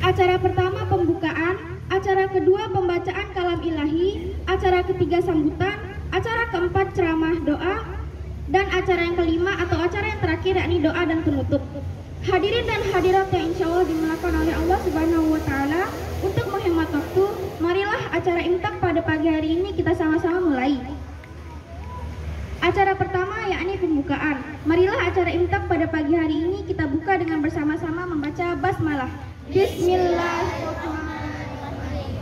Acara pertama pembukaan, acara kedua pembacaan kalam ilahi, acara ketiga sambutan, acara keempat ceramah doa, dan acara yang kelima atau acara yang terakhir yakni doa dan penutup. Hadirin dan hadirat yang insya Allah dimuliakan oleh Allah Subhanahu wa Ta'ala, untuk menghemat waktu, marilah acara imtak pada pagi hari ini kita sama-sama mulai. Acara pertama yakni pembukaan. Marilah acara imtak pada pagi hari ini kita buka dengan bersama-sama membaca basmalah. Bismillahirrahmanirrahim.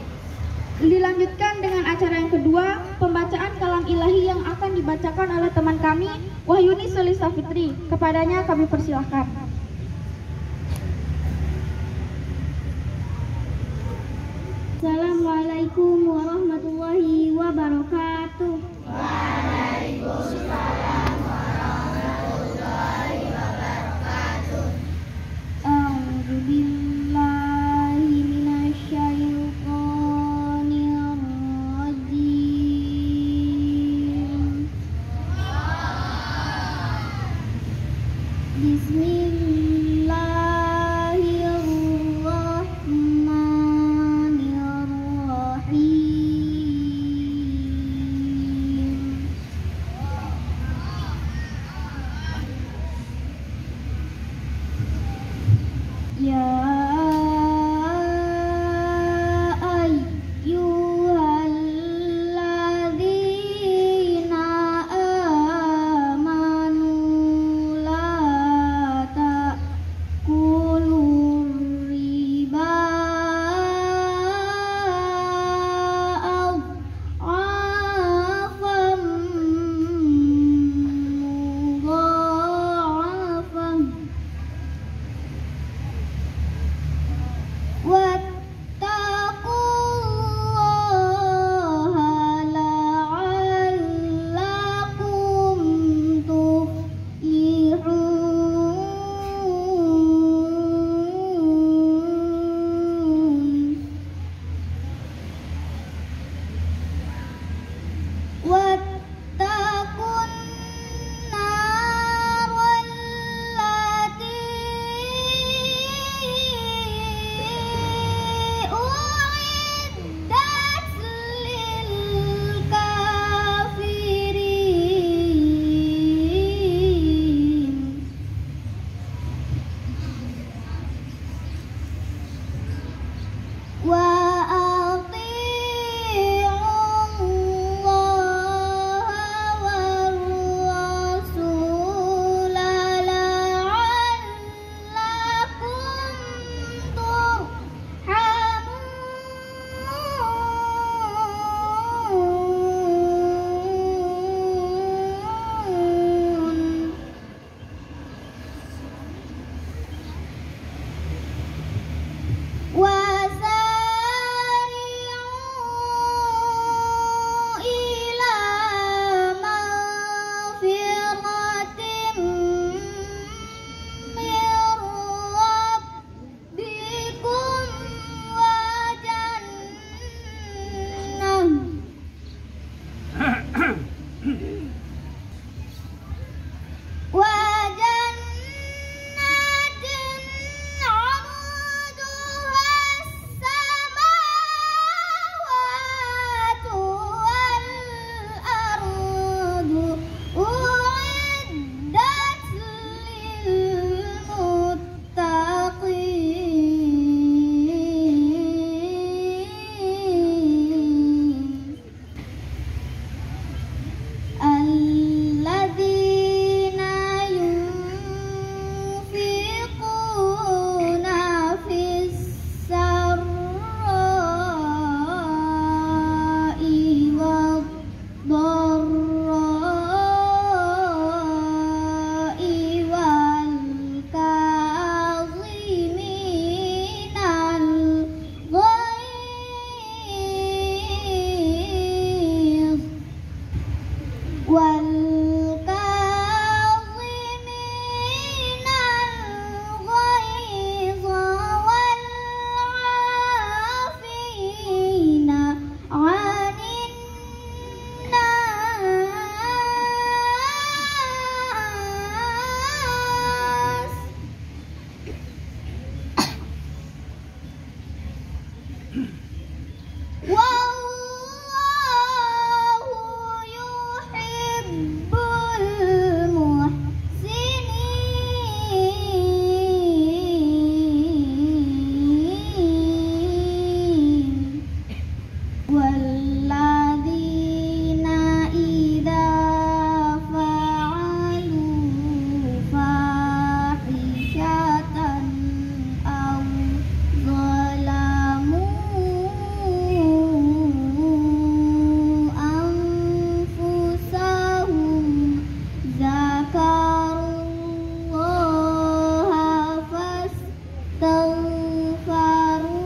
Dilanjutkan dengan acara yang kedua, pembacaan kalam ilahi yang akan dibacakan oleh teman kami, Wahyuni Sulisa Fitri. Kepadanya kami persilahkan. Assalamualaikum warahmatullahi wabarakatuh. Waalaikumsalam warahmatullahi wabarakatuh. A'udzu billahi minasyaitonir rajim. Ya ayyuhalladzina amanu la ta'kulur riba adhafan mudha'afan Wallahu yuhibbul muhsinin walladzina idza fa'alu fahishatan aw zalamu anfusahum zakarullaha fastaghfaru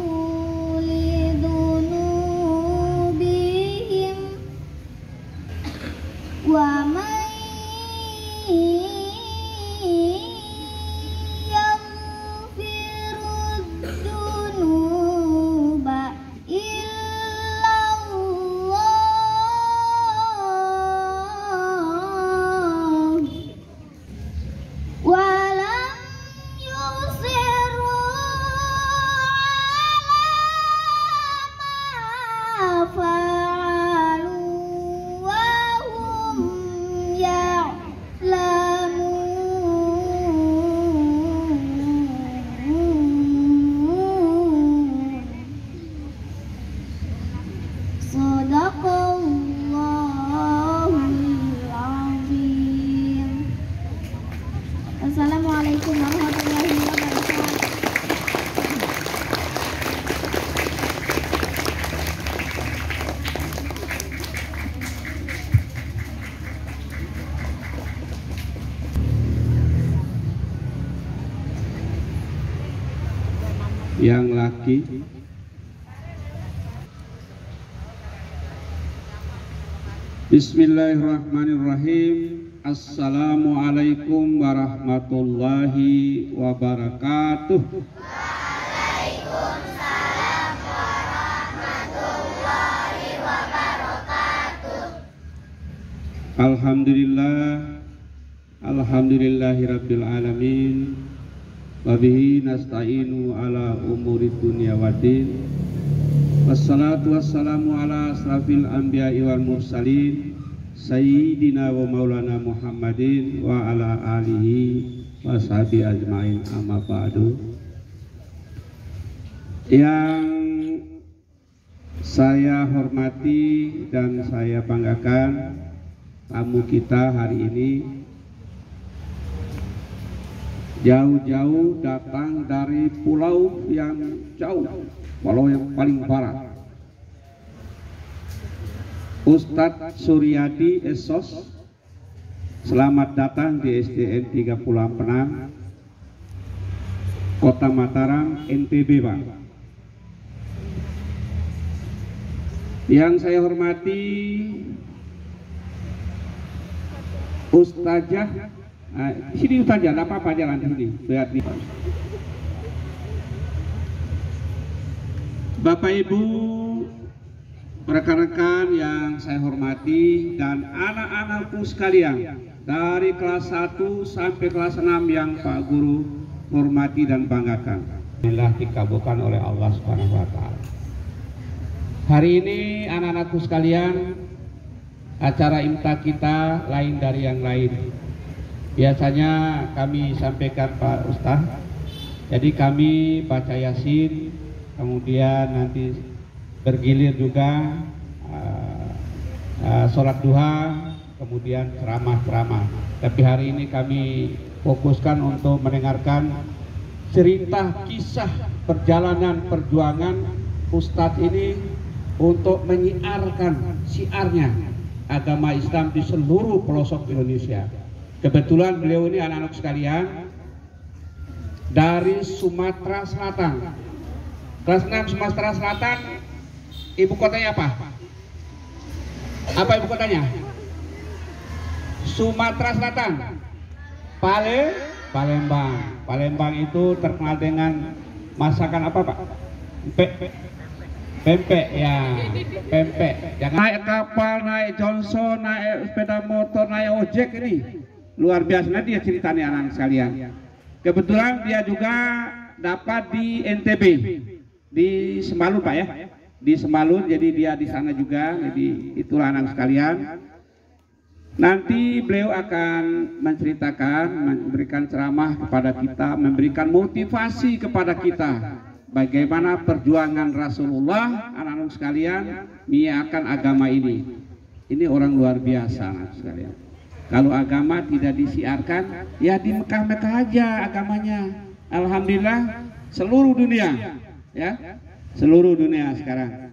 lidunubihim wa man yaghfirud dunuba illallah walam yusiru ala ma fa'alu wa hum ya'lamun. Shadaqallahul azim. Assalamualaikum warahmatullahi wabarakatuh. Yang laki Bismillahirrahmanirrahim. Assalamualaikum warahmatullahi wabarakatuh. Waalaikumsalam warahmatullahi wabarakatuh. Alhamdulillahirabbil alamin. Wabihi nasta'inu ala umuri dunya waddin. Wassalatu wassalamu ala asrafil anbiya'i wal mursalin Sayyidina wa maulana Muhammadin wa ala alihi wa sahbihi ajma'in, amma ba'du. Yang saya hormati dan saya banggakan, tamu kita hari ini jauh-jauh datang dari pulau yang jauh, pulau yang paling barat. Ustadz Suryadi Esos, selamat datang di SDN 30 Penang, Kota Mataram, NTB, Pak. Yang saya hormati Ustazah, sini Ustazah, tidak apa-apa, jalan sini, lihat nih. Bapak Ibu, rekan-rekan yang saya hormati dan anak-anakku sekalian dari kelas 1 sampai kelas 6 yang Pak Guru hormati dan banggakan. Alhamdulillah dikabulkan oleh Allah Subhanahu wa taala. Hari ini anak-anakku sekalian, acara imta kita lain dari yang lain. Biasanya kami sampaikan Pak Ustaz, jadi kami baca Yasin, kemudian nanti bergilir juga sholat duha, kemudian ceramah-ceramah. Tapi hari ini kami fokuskan untuk mendengarkan cerita kisah perjalanan perjuangan Ustadz ini untuk menyiarkan siarnya agama Islam di seluruh pelosok Indonesia. Kebetulan beliau ini anak-anak sekalian dari Sumatera Selatan. Kelas 6 Sumatera Selatan, ibu kotanya apa? Apa ibu kotanya? Sumatera Selatan. Palembang. Palembang itu terkenal dengan masakan apa, Pak? Pempek ya, pempek. Jangan naik kapal, naik Johnson, naik sepeda motor, naik ojek ini. Luar biasa, nanti dia ceritanya anak sekalian. Kebetulan dia juga dapat di NTB. di Sembalun Pak ya, di Sembalun, jadi dia di sana juga. Jadi itulah anak sekalian. Nanti beliau akan menceritakan, memberikan ceramah kepada kita, memberikan motivasi kepada kita bagaimana perjuangan Rasulullah, anak-anak sekalian, menyiarkan agama ini. Ini orang luar biasa, anak sekalian. Kalau agama tidak disiarkan, ya di Mekah-Mekah aja agamanya. Alhamdulillah seluruh dunia, ya, seluruh dunia sekarang.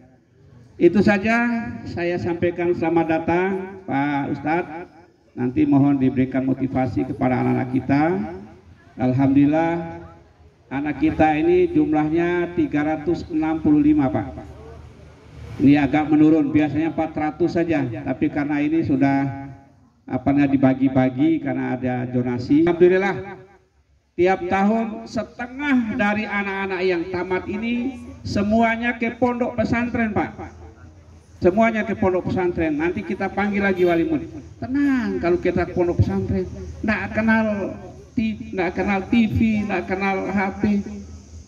Itu saja saya sampaikan. Selamat datang Pak Ustadz. Nanti mohon diberikan motivasi kepada anak-anak kita. Alhamdulillah anak kita ini jumlahnya 365 Pak. Ini agak menurun, biasanya 400 saja, tapi karena ini sudah dibagi-bagi karena ada donasi. Alhamdulillah tiap tahun setengah dari anak-anak yang tamat ini semuanya ke pondok pesantren Pak. Semuanya ke pondok pesantren. Nanti kita panggil lagi wali murid. Tenang, kalau kita ke pondok pesantren nggak kenal TV, nggak kenal HP,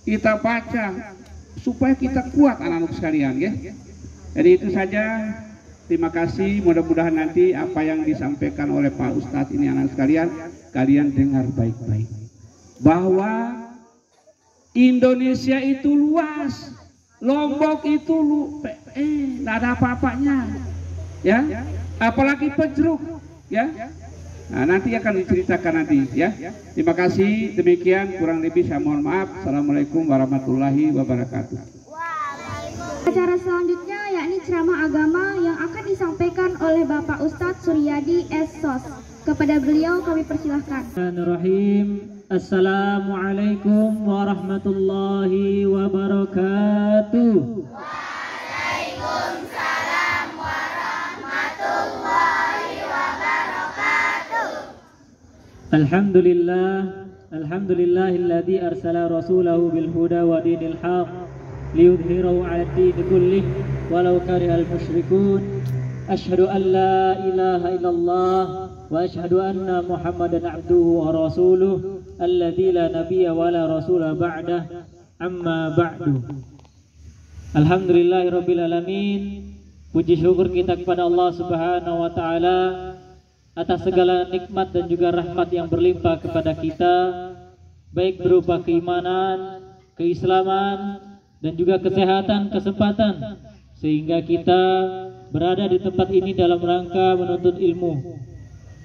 kita baca supaya kita kuat anak-anak sekalian ya. Jadi itu saja. Terima kasih. Mudah-mudahan nanti apa yang disampaikan oleh Pak Ustadz ini anak sekalian, kalian dengar baik-baik. Bahwa Indonesia itu luas, Lombok itu nggak ada apa-apanya, ya. Apalagi Pejruk, ya. Nah, nanti akan diceritakan nanti, ya. Terima kasih. Demikian, kurang lebih saya mohon maaf. Assalamualaikum warahmatullahi wabarakatuh. Acara selanjutnya yakni ceramah agama yang akan disampaikan oleh Bapak Ustadz Suryadi S.Sos. Kepada beliau kami persilahkan. Bismillahirrahmanirrahim. Assalamualaikum warahmatullahi wabarakatuh. Waalaikumsalam warahmatullahi wabarakatuh. Alhamdulillahilladzi arsala rasulahu bil huda wa dinil haq liyudhhirahu 'ala ad-din kullih walau karihal musyrikun. Asyhadu an la ilaha illallah wa asyhadu anna Muhammadan abduhu wa rasuluh alladzi la nabiyya wa la rasula ba'dah. Amma ba'du. Alhamdulillahirabbil alamin. Puji syukur kita kepada Allah Subhanahu wa taala atas segala nikmat dan juga rahmat yang berlimpah kepada kita, baik berupa keimanan, keislaman, dan juga kesehatan, kesempatan, sehingga kita berada di tempat ini dalam rangka menuntut ilmu.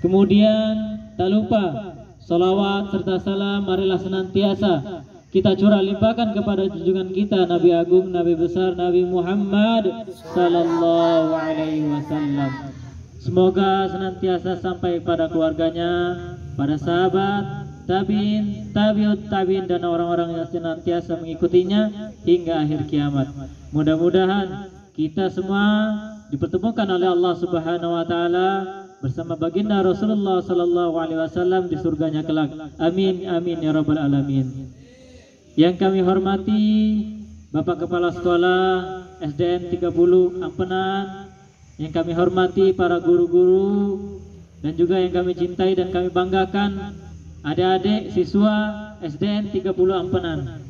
Kemudian tak lupa salawat serta salam marilah senantiasa kita curah limpahkan kepada junjungan kita Nabi Agung, Nabi besar, Nabi Muhammad sallallahu alaihi wasallam. Semoga senantiasa sampai pada keluarganya, pada sahabat, tabi'in, tabi'ut tabi'in, dan orang-orang yang senantiasa mengikutinya hingga akhir kiamat. Mudah-mudahan kita semua dipertemukan oleh Allah Subhanahu wa taala bersama baginda Rasulullah sallallahu alaihi wasallam di surganya kelak. Amin amin ya rabbal alamin. Yang kami hormati Bapak Kepala Sekolah SDN 30 Ampenan, yang kami hormati para guru-guru, dan juga yang kami cintai dan kami banggakan adik-adik siswa SDN 30 Ampenan.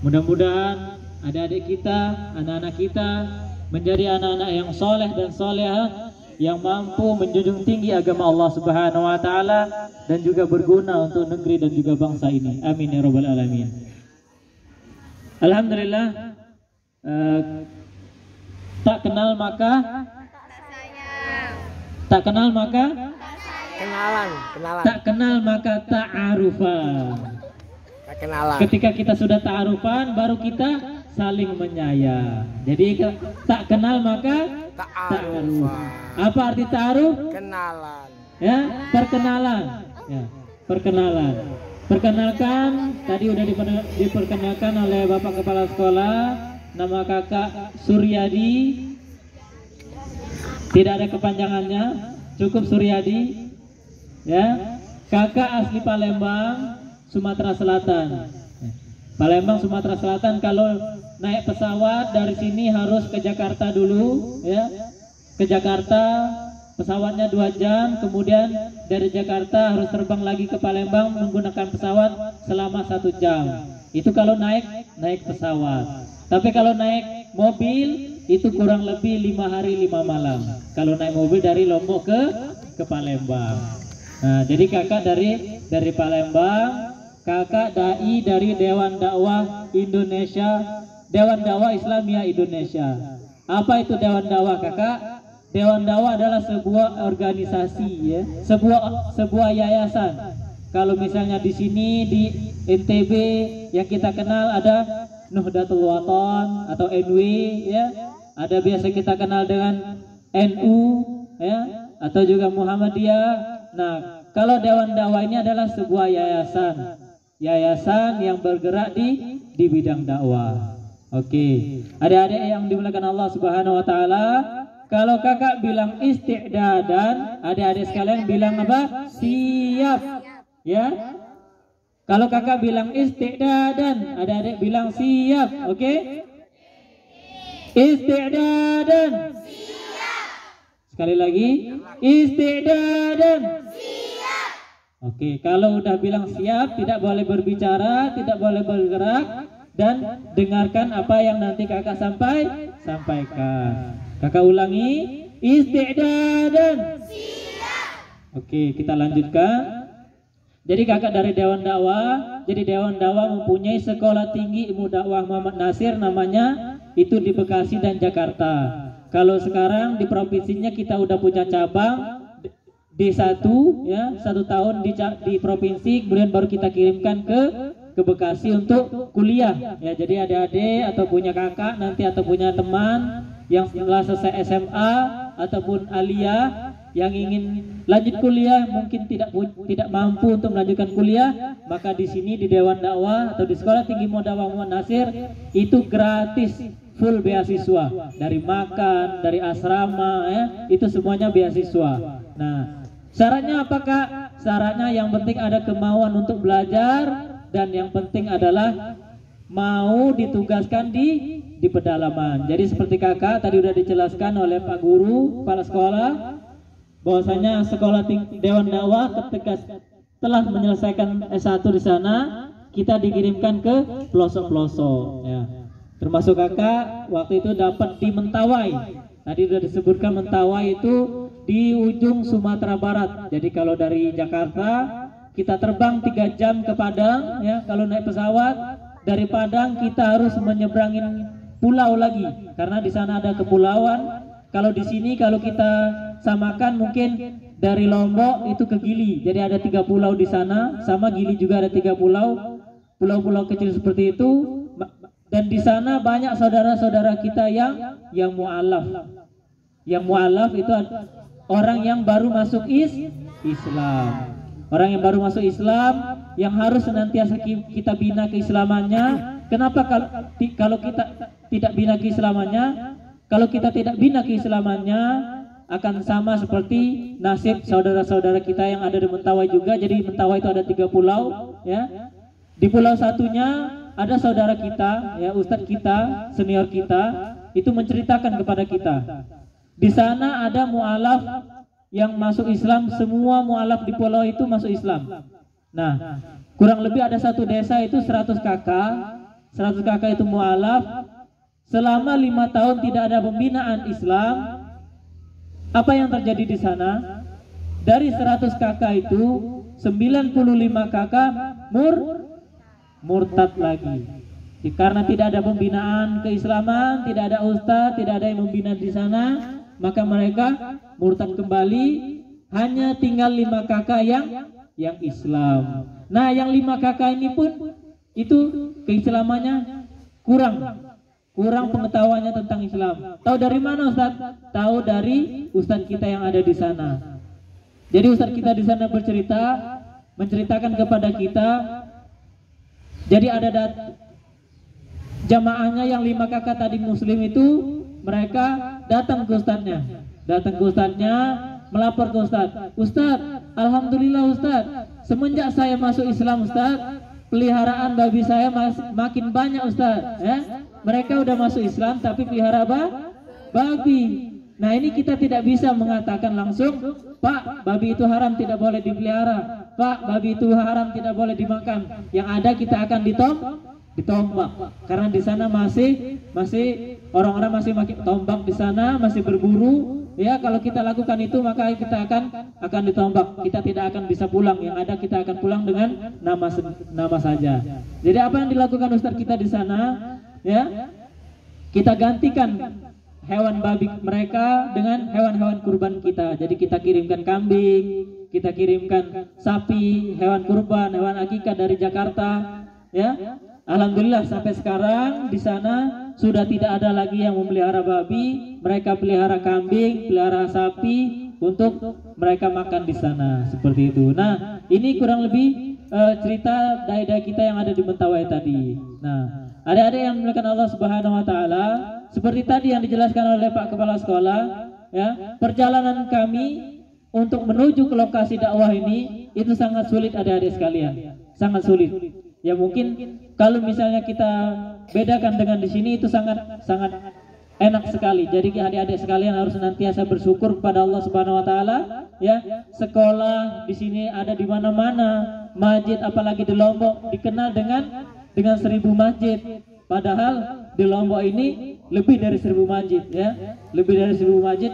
Mudah-mudahan adik-adik kita, anak-anak kita menjadi anak-anak yang soleh dan solehah, yang mampu menjunjung tinggi agama Allah Subhanahu wa taala dan juga berguna untuk negeri dan juga bangsa ini. Amin ya rabbal alamin. Alhamdulillah, tak kenal maka tak kenal maka kenalan. tak kenal maka ta'arufan. Kenalan. Ketika kita sudah ta'arufan, baru kita saling menyayang. Jadi tak kenal maka ta'aruf. Apa arti ta'aruf? Kenalan. Ya, perkenalan. Ya, perkenalan. Perkenalkan, tadi udah diperkenalkan oleh Bapak Kepala Sekolah, nama Kakak Suryadi. Tidak ada kepanjangannya, cukup Suryadi. Ya, Kakak asli Palembang, Sumatera Selatan. Palembang, Sumatera Selatan. Kalau naik pesawat dari sini harus ke Jakarta dulu, ya. Ke Jakarta, pesawatnya 2 jam, kemudian dari Jakarta harus terbang lagi ke Palembang menggunakan pesawat selama 1 jam. Itu kalau naik pesawat. Tapi kalau naik mobil itu kurang lebih 5 hari 5 malam. Kalau naik mobil dari Lombok ke Palembang. Nah, jadi kakak dari Palembang, kakak dai dari Dewan Dakwah Indonesia, Dewan Dakwah Islamiyah Indonesia. Apa itu Dewan Dakwah, kakak? Dewan Dakwah adalah sebuah organisasi, ya, sebuah yayasan. Kalau misalnya di sini di NTB yang kita kenal ada Nuhdatul Wathon atau NW, ya, ada biasa kita kenal dengan NU, ya, atau juga Muhammadiyah. Nah, kalau Dewan Dakwah ini adalah sebuah yayasan yang bergerak di bidang dakwah. Oke, adik-adik yang dimuliakan Allah Subhanahu wa taala, kalau kakak bilang isti'dadan, adik-adik sekalian bilang apa? Siap. Ya. Kalau kakak bilang isti'dadan, adik-adik bilang siap. Oke? Isti'dadan. Siap. Sekali lagi, isti'dadan. Siap. Oke, kalau udah bilang siap, tidak boleh berbicara, tidak boleh bergerak, dan dengarkan apa yang nanti kakak sampaikan. Kakak ulangi, isti'dadan. Siap. Oke, kita lanjutkan. Jadi kakak dari Dewan Dakwah. Jadi Dewan Dakwah mempunyai sekolah tinggi ilmu dakwah Muhammad Nasir, namanya itu di Bekasi dan Jakarta. Kalau sekarang di provinsinya kita udah punya cabang D1, ya, 1 tahun di provinsi, kemudian baru kita kirimkan ke Bekasi untuk kuliah. Ya, jadi adik-adik atau punya kakak nanti atau punya teman yang setelah selesai SMA ataupun aliyah yang ingin lanjut kuliah, mungkin tidak mampu untuk melanjutkan kuliah, maka di sini di Dewan Dakwah atau di Sekolah Tinggi Ilmu Dakwah Muhammad Nasir itu gratis, full beasiswa, dari makan, dari asrama, ya, itu semuanya beasiswa. Nah, syaratnya apakah? Syaratnya yang penting ada kemauan untuk belajar, dan yang penting adalah mau ditugaskan di pedalaman. Jadi seperti kakak tadi udah dijelaskan oleh Pak Guru, kepala sekolah, bahwasanya sekolah Dewan Dakwah ketika telah menyelesaikan S1 di sana, kita dikirimkan ke pelosok-pelosok, ya. Termasuk kakak waktu itu dapat di Mentawai. Tadi sudah disebutkan Mentawai itu di ujung Sumatera Barat. Jadi kalau dari Jakarta kita terbang 3 jam ke Padang, ya. Kalau naik pesawat dari Padang kita harus menyeberangin pulau lagi, karena di sana ada kepulauan. Kalau di sini kalau kita samakan mungkin dari Lombok itu ke Gili, jadi ada 3 pulau di sana, sama Gili juga ada 3 pulau kecil seperti itu. Dan di sana banyak saudara-saudara kita yang mu'alaf. Yang mu'alaf itu orang yang baru masuk Islam. Orang yang baru masuk Islam yang harus senantiasa kita bina keislamannya. Kenapa kalau kita tidak bina keislamannya? Kalau kita tidak bina keislamannya akan sama seperti nasib saudara-saudara kita yang ada di Mentawai juga. Jadi Mentawai itu ada 3 pulau, ya. Di pulau satunya ada saudara kita, ya, ustadz kita, senior kita, itu menceritakan kepada kita. Di sana ada mu'alaf yang masuk Islam, semua mu'alaf di pulau itu masuk Islam. Nah, kurang lebih ada 1 desa itu 100 kakak. 100 kakak itu mu'alaf. Selama 5 tahun tidak ada pembinaan Islam. Apa yang terjadi di sana? Dari 100 kakak itu 95 kakak murtad lagi. Karena tidak ada pembinaan keislaman, tidak ada ustadz, tidak ada yang membina di sana, maka mereka murtad kembali. Hanya tinggal 5 kakak yang Islam. Nah, yang 5 kakak ini pun itu keislamannya kurang pengetahuannya tentang Islam. Tahu dari mana, Ustaz? Tahu dari ustaz kita yang ada di sana. Jadi ustaz kita di sana menceritakan kepada kita. Jadi ada jamaahnya yang 5 kakak tadi muslim itu, mereka datang ke ustaznya, melapor ke ustaz. Ustaz, alhamdulillah Ustaz, semenjak saya masuk Islam Ustaz, peliharaan babi saya makin banyak Ustaz, ya. Mereka udah masuk Islam tapi pelihara babi. Nah, ini kita tidak bisa mengatakan langsung, Pak, babi itu haram, tidak boleh dipelihara. Pak, babi itu haram, tidak boleh dimakan. Yang ada kita akan ditombak, karena di sana masih orang-orang masih pakai tombak di sana, masih berburu. Ya, kalau kita lakukan itu maka kita akan ditombak. Kita tidak akan bisa pulang. Yang ada kita akan pulang dengan nama saja. Jadi apa yang dilakukan Ustadz kita di sana? Ya, kita gantikan hewan babi mereka dengan hewan-hewan kurban kita. Jadi kita kirimkan kambing, kita kirimkan sapi, hewan kurban, hewan akikah dari Jakarta. Ya, alhamdulillah sampai sekarang di sana sudah tidak ada lagi yang memelihara babi. Mereka pelihara kambing, pelihara sapi untuk mereka makan di sana, seperti itu. Nah, ini kurang lebih cerita dai-dai kita yang ada di Mentawai tadi. Nah, adik-adik yang dimuliakan Allah Subhanahu wa taala, seperti tadi yang dijelaskan oleh Pak Kepala Sekolah, ya, perjalanan kami untuk menuju ke lokasi dakwah ini itu sangat sulit adik-adik sekalian. Sangat sulit. Ya mungkin kalau misalnya kita bedakan dengan di sini itu sangat enak sekali. Jadi adik-adik sekalian harus senantiasa bersyukur kepada Allah Subhanahu wa taala, ya. Sekolah di sini ada di mana-mana, masjid apalagi di Lombok dikenal dengan 1000 masjid. Padahal di Lombok ini lebih dari 1000 masjid, ya. Lebih dari 1000 masjid.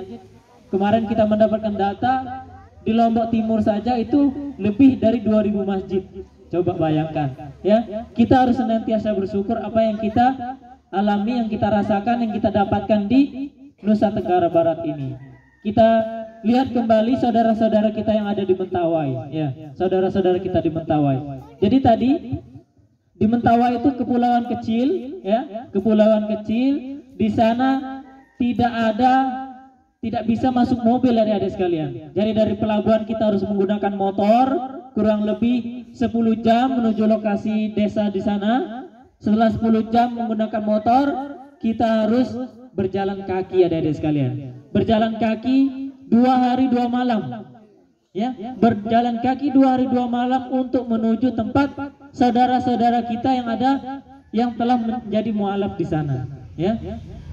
Kemarin kita mendapatkan data di Lombok Timur saja itu lebih dari 2000 masjid. Coba bayangkan, ya. Kita harus senantiasa bersyukur apa yang kita alami, yang kita rasakan, yang kita dapatkan di Nusa Tenggara Barat ini. Kita lihat kembali saudara-saudara kita yang ada di Mentawai, ya. Saudara-saudara kita di Mentawai. Jadi tadi di Mentawai itu kepulauan kecil, ya, kepulauan kecil. Di sana tidak bisa masuk mobil adik-adik sekalian. Jadi dari pelabuhan kita harus menggunakan motor kurang lebih 10 jam menuju lokasi desa di sana. Setelah 10 jam menggunakan motor, kita harus berjalan kaki adik-adik sekalian. Berjalan kaki 2 hari 2 malam. Ya, berjalan kaki 2 hari 2 malam untuk menuju tempat saudara-saudara kita yang telah menjadi mualaf di sana, ya.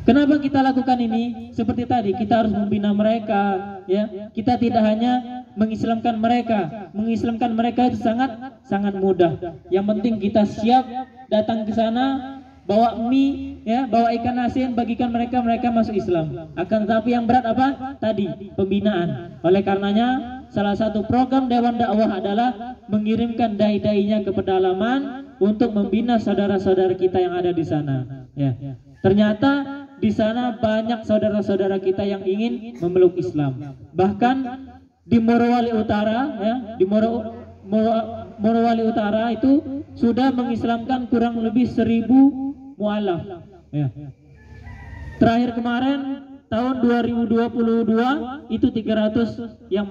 Kenapa kita lakukan ini? Seperti tadi, kita harus membina mereka, ya. Kita tidak hanya mengislamkan mereka itu sangat mudah. Yang penting kita siap datang ke sana, bawa mie, ya, bawa ikan asin, bagikan mereka masuk Islam. Akan tetapi yang berat apa? Tadi, pembinaan. Oleh karenanya salah satu program Dewan Dakwah adalah mengirimkan dai-dainya ke pedalaman untuk membina saudara-saudara kita yang ada di sana, ya. Ternyata di sana banyak saudara-saudara kita yang ingin memeluk Islam. Bahkan di Morowali Utara, ya, di Morowali Utara itu sudah mengislamkan kurang lebih 1000 mualaf, ya. Terakhir kemarin tahun 2022 itu 300 yang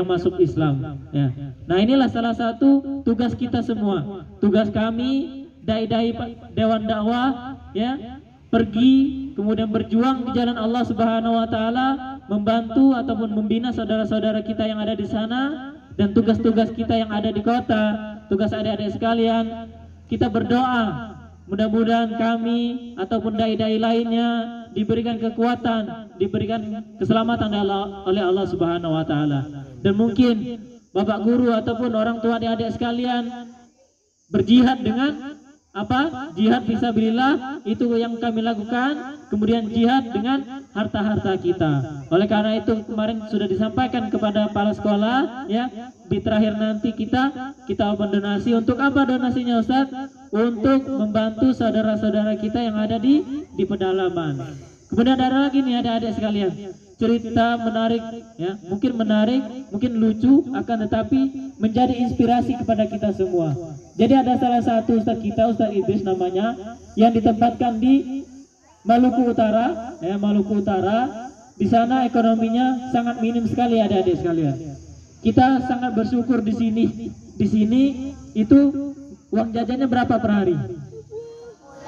masuk Islam, ya. Nah, inilah salah satu tugas kita semua. Tugas kami dai-dai Dewan Dakwah, ya, pergi kemudian berjuang di jalan Allah Subhanahu wa taala, membantu ataupun membina saudara-saudara kita yang ada di sana. Dan tugas-tugas kita yang ada di kota, tugas adik-adik sekalian, kita berdoa mudah-mudahan kami ataupun dai-dai lainnya diberikan kekuatan, diberikan keselamatan oleh Allah Subhanahu wa taala. Dan mungkin Bapak guru ataupun orang tua adik-adik sekalian berjihad dengan apa? Jihad fisabilillah itu yang kami lakukan. Kemudian jihad dengan harta-harta kita. Oleh karena itu kemarin sudah disampaikan kepada kepala sekolah, ya, di terakhir nanti kita open donasi. Untuk apa donasinya, Ustaz? Untuk membantu saudara-saudara kita yang ada di pedalaman. Kemudian ada lagi nih adik-adik sekalian, cerita menarik, ya, mungkin lucu, akan tetapi menjadi inspirasi kepada kita semua. Jadi ada salah satu Ustaz kita, Ustaz Idris namanya, yang ditempatkan di Maluku Utara, ya, Maluku Utara. Di sana ekonominya sangat minim sekali adik-adik sekalian. Kita sangat bersyukur di sini. Di sini itu uang jajannya berapa per hari?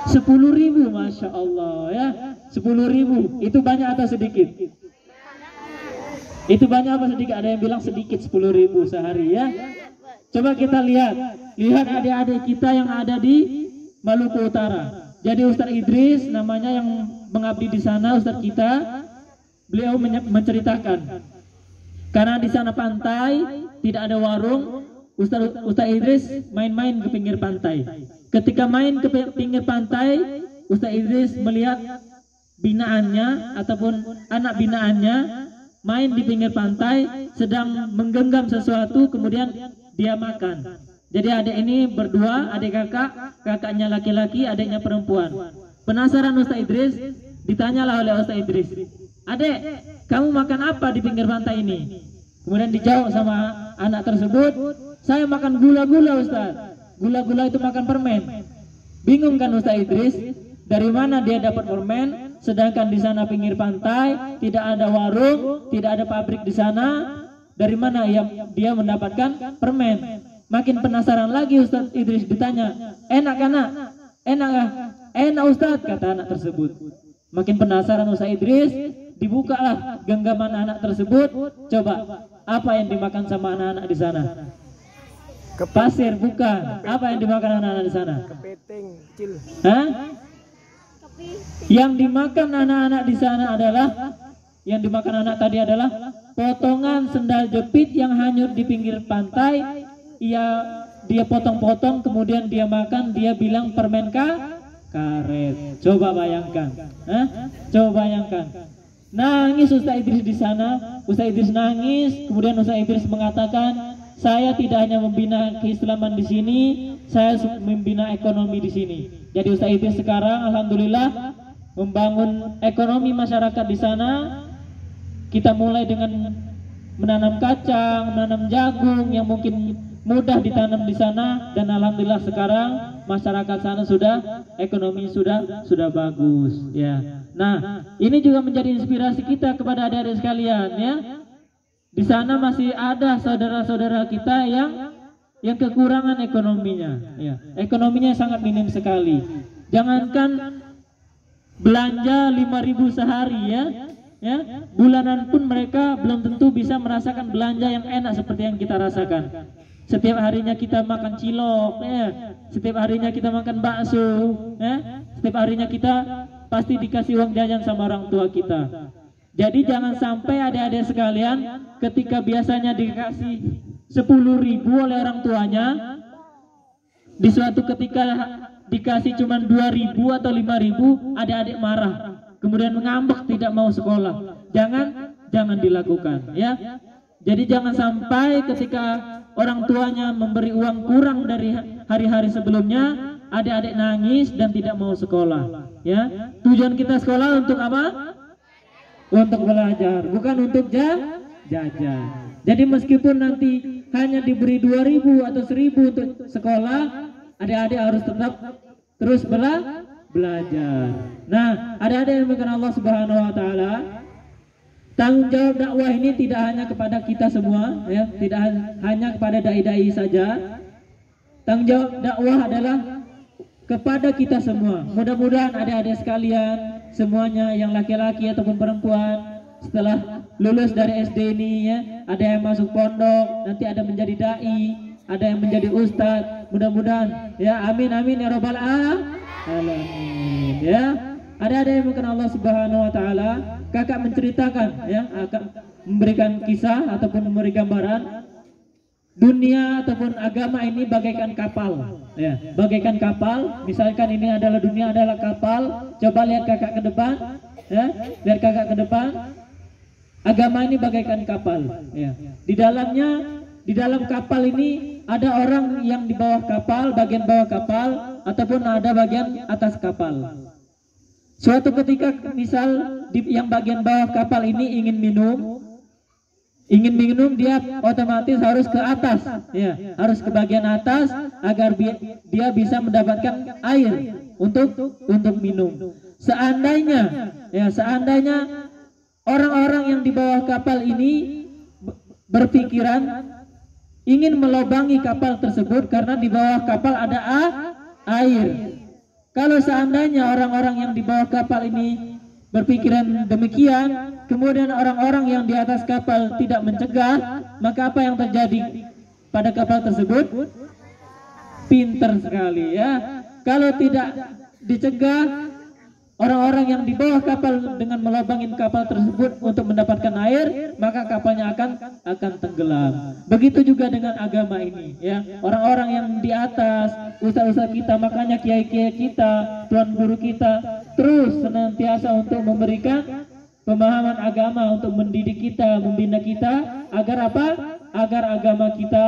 10.000, masya Allah, ya. 10.000 itu banyak atau sedikit? Itu banyak apa sedikit? Ada yang bilang sedikit 10.000 sehari, ya. Coba kita lihat adik-adik kita yang ada di Maluku Utara. Jadi Ustaz Idris namanya yang mengabdi di sana, Ustaz kita, beliau menceritakan karena di sana pantai, tidak ada warung. Ustaz Idris main-main ke pinggir pantai. Ketika main ke pinggir pantai, Ustaz Idris melihat binaannya ataupun anak binaannya main di pinggir pantai sedang menggenggam sesuatu, kemudian dia makan. Jadi adik ini berdua, adik kakak, kakaknya laki-laki, adiknya perempuan. Penasaran Ustaz Idris, ditanyalah oleh Ustaz Idris, "Adek, kamu makan apa di pinggir pantai ini?" Kemudian dijawab sama anak tersebut, "Saya makan gula-gula Ustaz." Gula-gula itu makan permen. Bingung kan Ustaz Idris, dari mana dia dapat permen, sedangkan di sana pinggir pantai, tidak ada warung, tidak ada pabrik di sana. Dari mana dia mendapatkan permen? Makin penasaran lagi Ustaz Idris, ditanya, "Enak anak? Enak kah?" "Enak Ustaz," kata anak tersebut. Makin penasaran Ustaz Idris, dibukalah genggaman anak tersebut. Coba, apa yang dimakan sama anak-anak di sana? Pasir, bukan. Apa yang dimakan anak-anak di sana? Kepiting, kecil. Hah? Yang dimakan anak-anak di sana adalah, yang dimakan anak tadi adalah potongan sendal jepit yang hanyut di pinggir pantai. Dia potong-potong, kemudian dia makan. Dia bilang permen karet. Coba bayangkan. Coba bayangkan. Nangis Ustaz Idris di sana. Ustaz Idris nangis. Kemudian Ustaz Idris mengatakan, "Saya tidak hanya membina keislaman di sini, saya membina ekonomi di sini." Jadi Ustaz Idris sekarang alhamdulillah membangun ekonomi masyarakat di sana. Kita mulai dengan menanam kacang, menanam jagung yang mungkin mudah ditanam di sana, dan alhamdulillah sekarang masyarakat sana sudah ekonomi sudah bagus ya. Nah, ini juga menjadi inspirasi kita kepada adik-adik sekalian ya. Di sana masih ada saudara-saudara kita yang kekurangan ekonominya ya. Ekonominya sangat minim sekali. Jangankan belanja 5.000 sehari ya. Bulanan pun mereka belum tentu bisa merasakan belanja yang enak seperti yang kita rasakan. Setiap harinya kita makan cilok ya. Setiap harinya kita makan bakso ya. Setiap harinya kita pasti dikasih uang jajan sama orang tua kita. Jadi jangan sampai adik-adik sekalian, ketika biasanya dikasih 10.000 oleh orang tuanya, di suatu ketika dikasih cuma 2.000 atau 5.000, adik-adik marah, kemudian mengambek tidak mau sekolah. Jangan dilakukan ya. Jadi jangan sampai ketika orang tuanya memberi uang kurang dari hari-hari sebelumnya, adik-adik nangis dan tidak mau sekolah ya. Tujuan kita sekolah untuk apa? Untuk belajar, bukan untuk jajan. Jadi meskipun nanti hanya diberi 2.000 atau 1.000 untuk sekolah, adik-adik harus tetap terus belajar. Nah, adik-adik yang dimuliakan Allah Subhanahu wa taala, tanggung jawab dakwah ini tidak hanya kepada kita semua ya, tidak hanya kepada dai-dai saja. Tanggung jawab dakwah adalah kepada kita semua. Mudah-mudahan adik-adik sekalian semuanya, yang laki-laki ataupun perempuan, setelah lulus dari SD ini ya, ada yang masuk pondok, nanti ada menjadi dai, ada yang menjadi ustadz. Mudah-mudahan ya, amin amin ya robbal alamin ya. Ada yang mungkin Allah Subhanahu wa taala, kakak menceritakan ya, akan memberikan kisah ataupun memberi gambaran dunia ataupun agama ini bagaikan kapal ya, bagaikan kapal. Misalkan ini adalah dunia adalah kapal. Coba lihat kakak ke depan ya, lihat kakak ke depan. Agama ini bagaikan kapal ya. Di dalam kapal ini ada orang yang di bawah kapal, bagian bawah kapal, ataupun ada bagian atas kapal. Suatu ketika misal yang bagian bawah kapal ini ingin minum, dia otomatis harus ke atas ya, harus ke bagian atas agar dia bisa mendapatkan air untuk minum. Seandainya orang-orang yang di bawah kapal ini berpikiran ingin melobangi kapal tersebut karena di bawah kapal ada air. Kalau seandainya orang-orang yang di bawah kapal ini berpikiran demikian, kemudian orang-orang yang di atas kapal tidak mencegah, maka apa yang terjadi pada kapal tersebut? Pinter sekali ya. Kalau tidak dicegah, orang-orang yang di bawah kapal dengan melobangin kapal tersebut untuk mendapatkan air, maka kapalnya akan tenggelam. Begitu juga dengan agama ini, ya. Orang-orang yang di atas, ustaz-ustaz kita, makanya kiai-kiai kita, tuan guru kita terus senantiasa untuk memberikan pemahaman agama, untuk mendidik kita, membina kita agar apa? Agar agama kita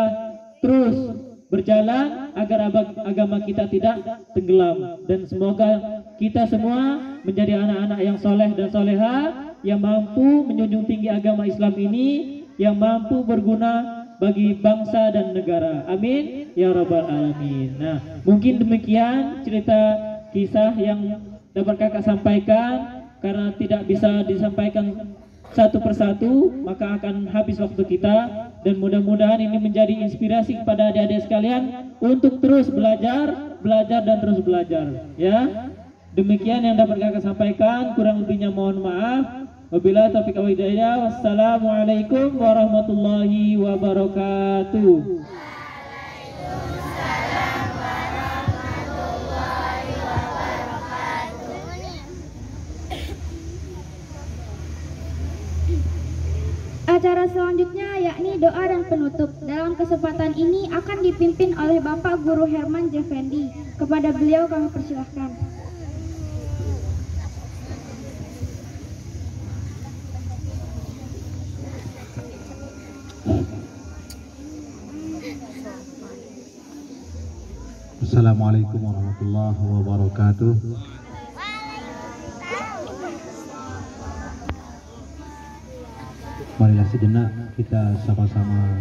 terus berjalan, agar agama kita tidak tenggelam. Dan semoga kita semua menjadi anak-anak yang soleh dan soleha, yang mampu menjunjung tinggi agama Islam ini, yang mampu berguna bagi bangsa dan negara. Amin ya rabbal alamin. Nah, mungkin demikian cerita kisah yang dapat kakak sampaikan. Karena tidak bisa disampaikan satu persatu, maka akan habis waktu kita. Dan mudah-mudahan ini menjadi inspirasi kepada adik-adik sekalian untuk terus belajar dan terus belajar, ya. Demikian yang dapat kakak sampaikan, kurang lebihnya mohon maaf. Wabillahi taufiq wal hidayah. Wassalamualaikum warahmatullahi wabarakatuh. Acara selanjutnya yakni doa dan penutup. Dalam kesempatan ini akan dipimpin oleh Bapak Guru Herman Jeffendi. Kepada beliau kami persilahkan. Assalamualaikum warahmatullahi wabarakatuh. Marilah sejenak kita sama-sama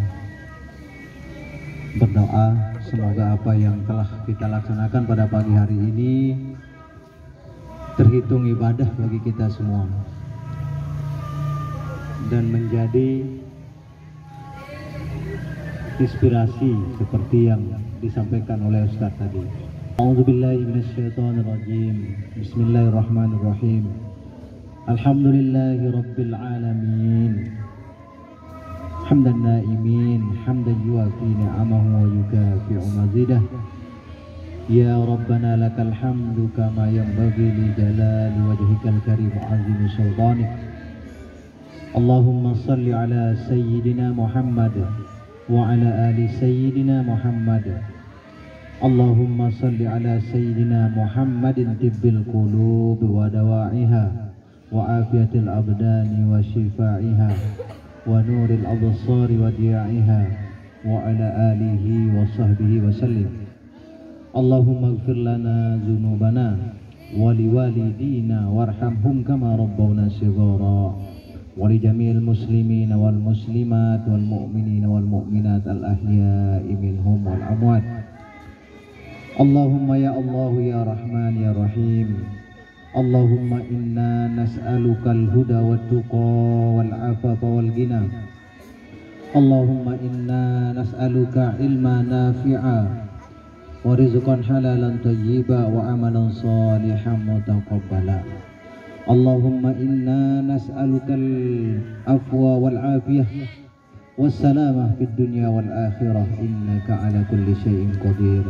berdoa, semoga apa yang telah kita laksanakan pada pagi hari ini terhitung ibadah bagi kita semua dan menjadi inspirasi seperti yang disampaikan oleh Ustaz tadi. A'udzubillahi minasyaitonirrajim. Bismillahirrahmanirrahim. Alhamdulillahi rabbil alamin. Hamdan naimin, hamdan yuafi ni'amahu wa yukafi'u mazidah. Ya Rabbana lakal hamdu kama yanbaghi li jalali wajhikal karim wa azimi sultanik. Allahumma salli ala sayyidina Muhammad wa ala ali sayyidina Muhammad. Allahumma salli ala sayyidina Muhammadin tibbil qulub wa dawa'iha wa afiyatil abdani wa shifaiha wa nuril absari wa diya'iha wa ala alihi wa sahbihi wa sallim. Allahumma ighfir lana dhunubana wa liwalidina warhamhum kama rabbawna shighara wa li jami'il muslimina wal muslimat wal mu'minina wal mu'minat al ahya'i minhum wal amwat. Allahumma ya Allah ya Rahman ya Rahim. Allahumma inna nas'aluka al-huda wa tuqa wal afafa wal ghina. Allahumma inna nas'aluka ilma nafi'a wa rizqan halalan tayyiba wa amalan salihan mutaqabbala. Allahumma inna nas'aluka al-afwa wal afiyah was salamah fid dunya wal akhirah innaka ala kulli syai'in qadir.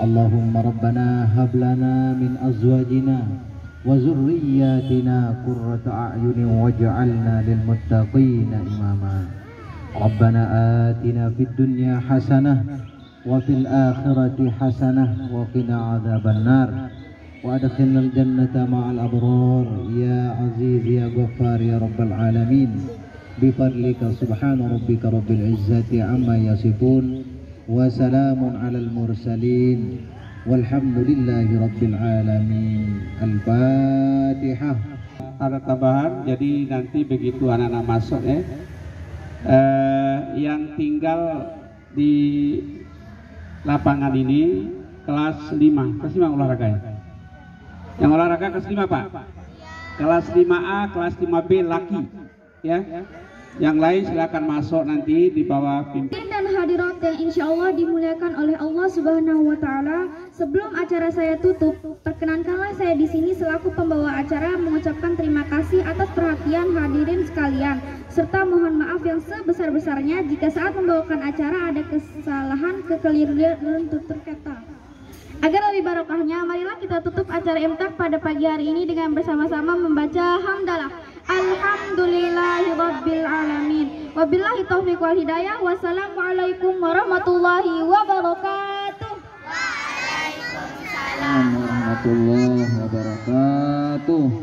Allahumma rabbana hab lana min azwajina wa zurriyyatina qurrata a'yunin waj'alna lil muttaqina imama. Rabbana atina fid dunya hasanah wa fil akhirati hasanah wa qina adzaban nar wa adkhilnal jannata ma'al abrar ya aziz ya ghaffar ya rabbal alamin bi fadlika subhana rabbika rabbil izzati amma yasifun wa salamun alal mursalin walhamdulillahi rabbil alamin. Al-Fatihah. Ada tambahan, jadi nanti begitu anak-anak masuk yang tinggal di lapangan ini kelas 5 olahraga ya? Yang olahraga kelas 5 Pak? Kelas 5A, kelas 5B laki ya? Yang lain silakan masuk nanti di bawah pimpinan dan hadirat yang insya Allah dimuliakan oleh Allah Subhanahu wa Ta'ala. Sebelum acara saya tutup, perkenankanlah saya di sini selaku pembawa acara mengucapkan terima kasih atas perhatian hadirin sekalian, serta mohon maaf yang sebesar-besarnya jika saat membawakan acara ada kesalahan, kekeliruan, tutur kata. Agar lebih barokahnya, marilah kita tutup acara imtak pada pagi hari ini dengan bersama-sama membaca hamdalah. Alhamdulillahirabbil alamin. Wabillahi taufiq wal hidayah. Wassalamualaikum warahmatullahi wabarakatuh. Waalaikumsalam. warahmatullahi wabarakatuh.